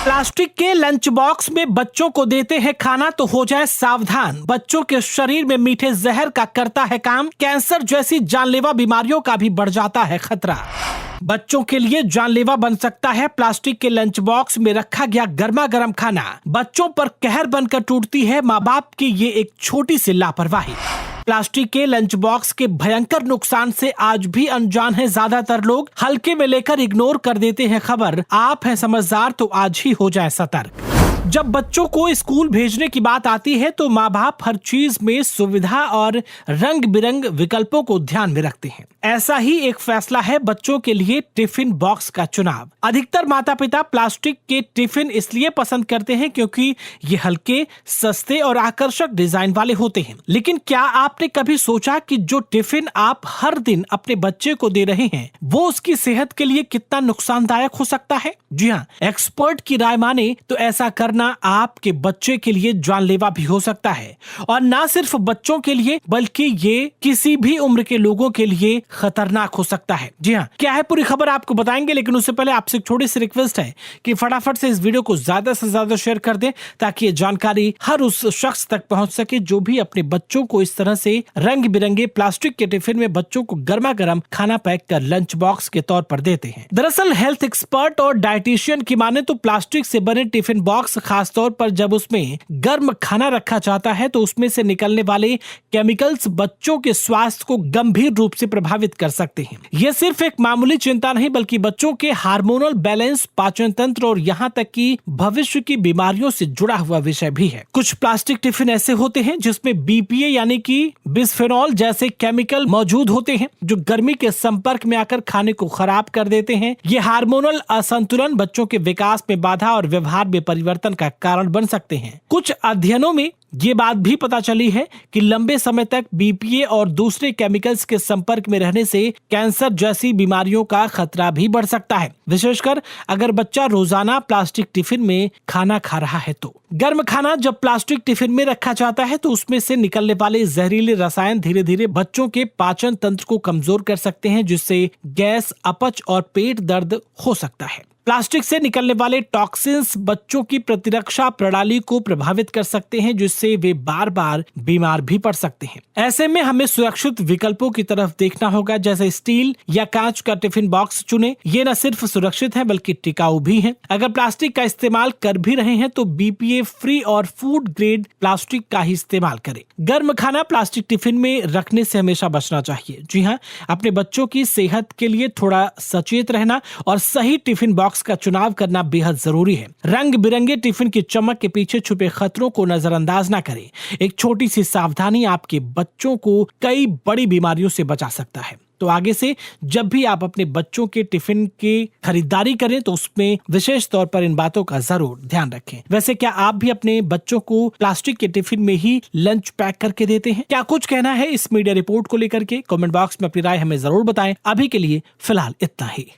Plastic के lunch box में बच्चों को देते हैं खाना तो हो जाए सावधान। बच्चों के शरीर में मीठे जहर का करता है काम। कैंसर जैसी जानलेवा बीमारियों का भी बढ़ जाता है खतरा। बच्चों के लिए जानलेवा बन सकता है प्लास्टिक के लंच बॉक्स में रखा गया गर्मा गर्म खाना। बच्चों पर कहर बनकर टूटती है माँ बाप की ये एक छोटी सी लापरवाही। प्लास्टिक के लंच बॉक्स के भयंकर नुकसान से आज भी अनजान है ज्यादातर लोग। हल्के में लेकर इग्नोर कर देते हैं खबर। आप हैं समझदार तो आज ही हो जाए सतर्क। जब बच्चों को स्कूल भेजने की बात आती है तो माँ बाप हर चीज में सुविधा और रंग बिरंग विकल्पों को ध्यान में रखते हैं। ऐसा ही एक फैसला है बच्चों के लिए टिफिन बॉक्स का चुनाव। अधिकतर माता पिता प्लास्टिक के टिफिन इसलिए पसंद करते हैं क्योंकि ये हल्के, सस्ते और आकर्षक डिजाइन वाले होते हैं। लेकिन क्या आपने कभी सोचा कि जो टिफिन आप हर दिन अपने बच्चे को दे रहे हैं वो उसकी सेहत के लिए कितना नुकसानदायक हो सकता है? जी हाँ, एक्सपर्ट की राय माने तो ऐसा करना आपके बच्चे के लिए जानलेवा भी हो सकता है। और ना सिर्फ बच्चों के लिए बल्कि ये किसी भी उम्र के लोगों के लिए खतरनाक हो सकता है। जी हाँ, क्या है पूरी खबर आपको बताएंगे, लेकिन उससे पहले आपसे एक छोटी सी रिक्वेस्ट है कि फटाफट से इस वीडियो को ज्यादा से ज्यादा शेयर कर दें ताकि ये जानकारी हर उस शख्स तक पहुंच सके जो भी अपने बच्चों को इस तरह से रंग बिरंगे प्लास्टिक के टिफिन में बच्चों को गर्मा गर्म खाना पैक कर लंच बॉक्स के तौर पर देते हैं। दरअसल हेल्थ एक्सपर्ट और डाइटिशियन की माने तो प्लास्टिक से बने टिफिन बॉक्स खास तौर पर जब उसमें गर्म खाना रखा जाता है तो उसमें से निकलने वाले केमिकल्स बच्चों के स्वास्थ्य को गंभीर रूप से प्रभावित कर सकते हैं। यह सिर्फ एक मामूली चिंता नहीं बल्कि बच्चों के हार्मोनल बैलेंस, पाचन तंत्र और यहाँ तक कि भविष्य की बीमारियों से जुड़ा हुआ विषय भी है। कुछ प्लास्टिक टिफिन ऐसे होते हैं जिसमें बीपीए यानी कि बिस्फेनॉल जैसे केमिकल मौजूद होते हैं जो गर्मी के संपर्क में आकर खाने को खराब कर देते हैं। ये हार्मोनल असंतुलन बच्चों के विकास में बाधा और व्यवहार में परिवर्तन का कारण बन सकते हैं। कुछ अध्ययनों में ये बात भी पता चली है कि लंबे समय तक बीपीए और दूसरे केमिकल्स के संपर्क में रहने से कैंसर जैसी बीमारियों का खतरा भी बढ़ सकता है, विशेषकर अगर बच्चा रोजाना प्लास्टिक टिफिन में खाना खा रहा है तो। गर्म खाना जब प्लास्टिक टिफिन में रखा जाता है तो उसमें से निकलने वाले जहरीले रसायन धीरे धीरे बच्चों के पाचन तंत्र को कमजोर कर सकते हैं जिससे गैस, अपच और पेट दर्द हो सकता है। प्लास्टिक से निकलने वाले टॉक्सिन्स बच्चों की प्रतिरक्षा प्रणाली को प्रभावित कर सकते हैं जिससे वे बार बार बीमार भी पड़ सकते हैं। ऐसे में हमें सुरक्षित विकल्पों की तरफ देखना होगा, जैसे स्टील या कांच का टिफिन बॉक्स चुने। ये न सिर्फ सुरक्षित है बल्कि टिकाऊ भी है। अगर प्लास्टिक का इस्तेमाल कर भी रहे हैं तो बीपीए फ्री और फूड ग्रेड प्लास्टिक का ही इस्तेमाल करें। गर्म खाना प्लास्टिक टिफिन में रखने से हमेशा बचना चाहिए। जी हाँ, अपने बच्चों की सेहत के लिए थोड़ा सचेत रहना और सही टिफिन बॉक्स का चुनाव करना बेहद जरूरी है। रंग बिरंगे टिफिन की चमक के पीछे छुपे खतरों को नजरअंदाज न करें। एक छोटी सी सावधानी आपके बच्चों को कई बड़ी बीमारियों से बचा सकता है। तो आगे से जब भी आप अपने बच्चों के टिफिन की खरीदारी करें तो उसमें विशेष तौर पर इन बातों का जरूर ध्यान रखें। वैसे क्या आप भी अपने बच्चों को प्लास्टिक के टिफिन में ही लंच पैक करके देते हैं? क्या कुछ कहना है इस मीडिया रिपोर्ट को लेकर के? कमेंट बॉक्स में अपनी राय हमें जरूर बताएं। अभी के लिए फिलहाल इतना ही।